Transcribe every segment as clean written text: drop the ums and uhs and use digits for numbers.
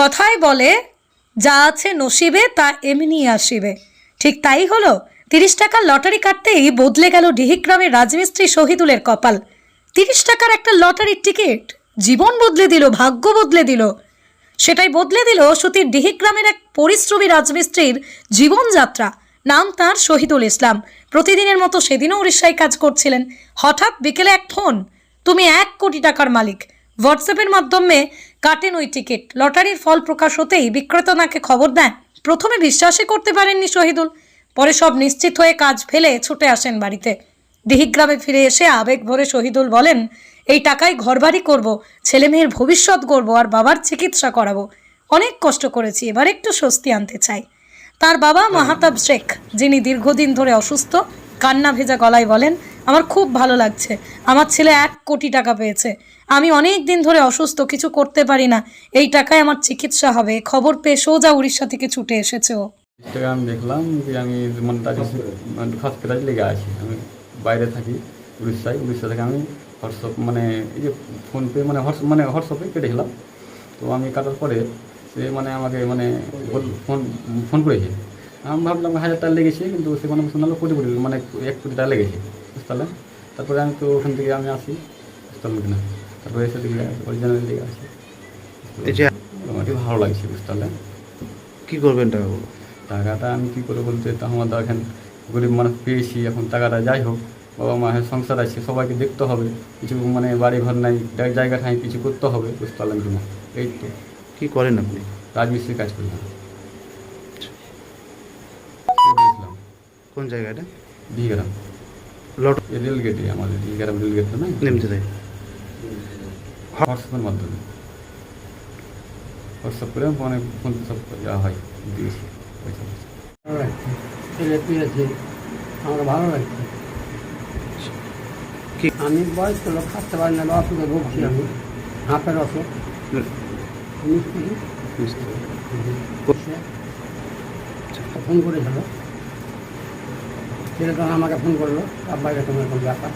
কথায় বলে যা আছে নসিবে তা এমনি আসিবে। ঠিক তাই হলো। 30 টাকার লটারি কাটতেই বদলে গেল ডিহিগ্রামের রাজমিস্ত্রি শহীদুলের কপাল। 30 টাকার একটা লটারির টিকিট জীবন বদলে দিল, ভাগ্য বদলে দিল। সেটাই বদলে দিল সুতির ডিহিগ্রামের এক পরিশ্রমী রাজমিস্ত্রির জীবনযাত্রা। নাম তার শহীদুল ইসলাম। প্রতিদিনের মতো সেদিনও উড়িষ্যায় কাজ করছিলেন। হঠাৎ বিকেলে এক ফোন, তুমি 1 কোটি টাকার মালিক। হোয়াটসঅ্যাপের মাধ্যমে কাটেন ওই টিকিট। লটারির ফল প্রকাশ হতেই বিক্রেতাকে খবর দেন। প্রথমে বিশ্বাসই করতে পারেননি শহীদুল। পরে সব নিশ্চিত হয়ে কাজ ফেলে ছুটে আসেন বাড়িতে। ডিহিগ্রামে ফিরে এসে আবেগ ভরে শহীদুল বলেন, এই টাকায় ঘরবাড়ি করব, ছেলে মেয়ের ভবিষ্যৎ গড়ব, আর বাবার চিকিৎসা করাবো। অনেক কষ্ট করেছি, এবার একটু স্বস্তি আনতে চাই। তার বাবা মাহাতাব শেখ, যিনি দীর্ঘদিন ধরে অসুস্থ, কান্না ভেজা গলায় বলেন, আমার খুব ভালো লাগছে। আমার ছেলে 1 কোটি টাকা পেয়েছে। আমি অনেক দিন ধরে অসুস্থ, কিছু করতে পারি না। এই টাকায় আমার চিকিৎসা হবে। খবর পেয়ে সোজা উড়িষ্যা থেকে ছুটে এসেছে ও। আমি দেখলাম যে আমি মানে হসপিটাল লেগে আছি। আমি বাইরে থাকি উড়িষ্যা থেকে আমি হোয়াটসঅ্যাপ মানে এই যে ফোনপে মানে হোয়াটসঅ্যাপে কেটেছিলাম। তো আমি কাটার পরে সে মানে আমাকে মানে ফোন করেছে। আমি ভাবলাম 1000 টাকা লেগেছে, কিন্তু সে মানে শোনালো কোটি মানে 1 কোটি টাকা লেগেছে, বুঝতে পারলেন। তারপরে আমি তো ওখান থেকে আমি আসি, বুঝতে পারলেন কিনা। তারপরে এসে দিকে অরিজিনাল দিকে আসি। আমাকে ভালো লাগছে, বুঝতে পারলেন। কী করবেন টাকাগুলো? টাকাটা আমি কী করে বলতে, তো আমাদের এখন গরিব মানুষ পেয়েছি, এখন টাকাটা যাই হোক, বাবা মায়ের সংসার আছে, সবাইকে দেখতে হবে, কিছু মানে বাড়ি ঘর নাই, জায়গা ঠাঁই কিছু করতে হবে, বুঝতে পারলাম কিনা। এই তো। কী করেন আপনি? রাজমিস্ত্রির কাজ করলাম। কোন জায়গাটা? ডিহিগ্রাম রেল গেটে, আমাদের ডিহিগ্রাম রেল গেট তো না, নেমতে চাই। হোয়াটসঅ্যাপের মাধ্যমে হোয়াটসঅ্যাপ করে মানে ফোন সব দেওয়া হয়, দিয়েছি পয়সা। ছেলে পেয়েছে, আমার ভালো লাগছে। কি? আমি বয়স্ক লোক, খাটতে পারি না, অসুখে ভুগছি আমি, হাঁপের অসুখ। ফোন করেছিল, ছেলে তখন আমাকে ফোন করলো, তার বাইরে তোমার এখন ব্যাপার,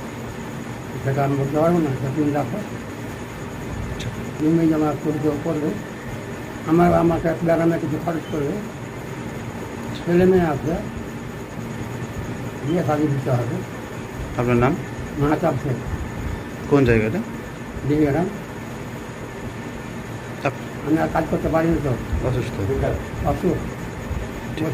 সেটা আমি বলতে পারবো না। তুমি দেখো, তুমি জমা করবে, আমাকে ব্যারামে কিছু খরচ করবে, ছেলে মেয়ে আছে, বিয়ে শাদি দিতে হবে। আপনার নাম? মাহাতাব শেখ। কোন জায়গাটা? ডিহিগ্রাম। আমি আর কাজ করতে পারিনি তো, অসুস্থ। অসুখ।